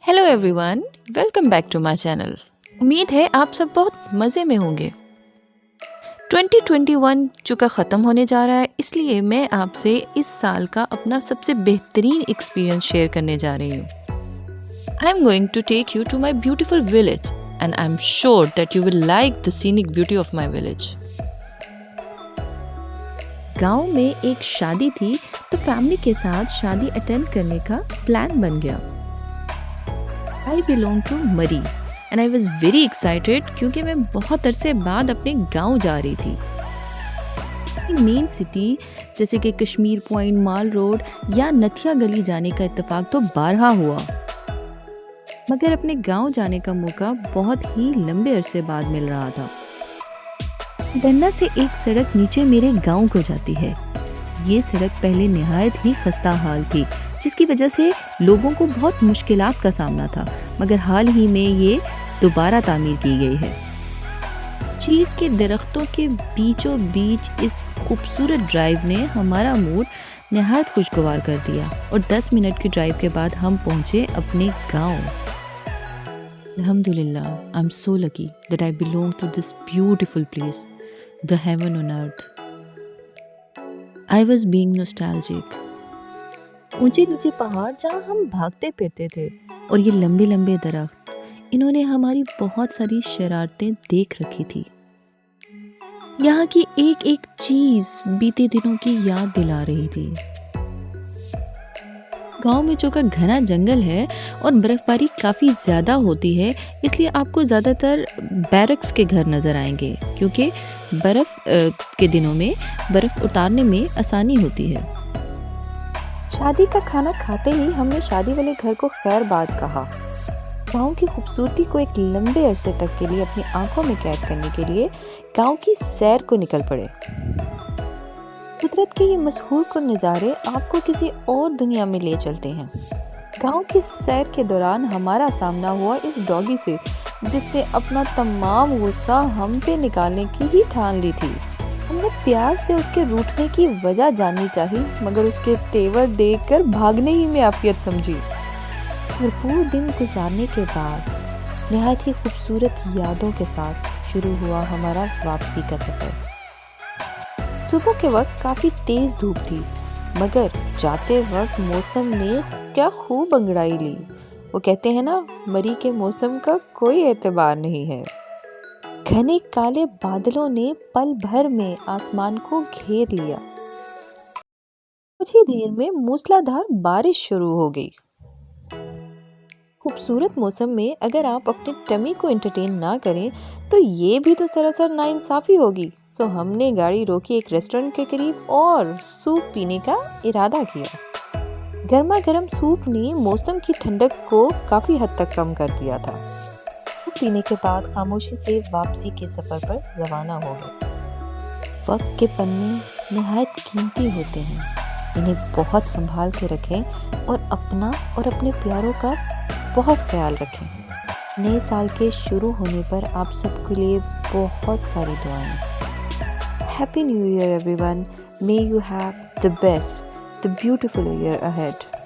Hello everyone, welcome back to my channel. उम्मीद है आप सब बहुत मज़े में होंगे। 2021 चुका ख़त्म होने जा रहा है, इसलिए मैं आपसे इस साल का अपना सबसे बेहतरीन एक्सपीरियंस शेयर करने जा रही हूँ। I am going to take you to my beautiful village and I am sure that you will like the scenic beauty of my village. गाँव में एक शादी थी, तो फैमिली के साथ शादी अटेंड करने का प्लान बन गया। I belong to मरी and I was very excited क्योंकि मैं बहुत अरसे बाद अपने गांव जा रही थी। मेन सिटी जैसे कि कश्मीर पॉइंट, माल रोड या नथिया गली जाने का इत्तेफाक तो बारहा हुआ, मगर अपने गांव जाने का मौका बहुत ही लंबे अरसे बाद मिल रहा था। डंडा से एक सड़क नीचे मेरे गांव को जाती है। ये सड़क पहले निहायत ही खस्ता हाल थी, जिसकी वजह से लोगों को बहुत मुश्किलात का सामना था, मगर हाल ही में ये दोबारा तामीर की गई है। चीड़ के दरख्तों के बीचों बीच इस खूबसूरत ड्राइव ने हमारा मूड निहायत खुशगवार कर दिया और 10 मिनट की ड्राइव के बाद हम पहुंचे अपने गांव। अल्हम्दुलिल्लाह, I am so lucky that I belong to this beautiful place, the heaven on earth. I was being nostalgic. ऊंचे नीचे पहाड़ जहाँ हम भागते फिरते थे और ये लंबे लंबे दरख्त, इन्होंने हमारी बहुत सारी शरारतें देख रखी थी। यहाँ की एक एक चीज बीते दिनों की याद दिला रही थी। गांव में जो का घना जंगल है और बर्फबारी काफ़ी ज़्यादा होती है, इसलिए आपको ज़्यादातर बैरक्स के घर नज़र आएंगे, क्योंकि बर्फ़ के दिनों में बर्फ़ उतारने में आसानी होती है। शादी का खाना खाते ही हमने शादी वाले घर को खैर बात कहा। गांव की खूबसूरती को एक लंबे अरसे तक के लिए अपनी आंखों में कैद करने के लिए गांव की सैर को निकल पड़े। कुदरत के ये मशहूर को नज़ारे आपको किसी और दुनिया में ले चलते हैं। गांव की सैर के दौरान हमारा सामना हुआ इस डॉगी से, जिसने अपना तमाम गुस्सा हम पे निकालने की ही ठान ली थी। हमने प्यार से उसके रूठने की वजह जाननी चाहिए, मगर उसके तेवर देखकर भागने ही में आफियत समझी। भरपूर दिन गुजारने के बाद निहायत ही खूबसूरत यादों के साथ शुरू हुआ हमारा वापसी का सफ़र। सुबह के वक्त काफ़ी तेज़ धूप थी, मगर जाते वक्त मौसम ने क्या खूब अंगड़ाई ली। वो कहते हैं ना, मरी के मौसम का कोई एतबार नहीं है। घने काले बादलों ने पल भर में आसमान को घेर लिया। कुछ ही देर में मूसलाधार बारिश शुरू हो गई। खूबसूरत मौसम में अगर आप अपने टमी को एंटरटेन ना करें तो ये भी तो सरासर नाइंसाफी होगी। सो हमने गाड़ी रोकी एक रेस्टोरेंट के करीब और सूप पीने का इरादा किया। गर्मा गर्म सूप ने मौसम की ठंडक को काफ़ी हद तक कम कर दिया था। पीने के बाद खामोशी से वापसी के सफ़र पर रवाना हो गए। वक्त के पन्ने निहायत कीमती होते हैं, इन्हें बहुत संभाल के रखें और अपना और अपने प्यारों का बहुत ख्याल रखें। नए साल के शुरू होने पर आप सबके लिए बहुत सारी दुआएं। Happy new year everyone, may you have the best, the beautiful year ahead.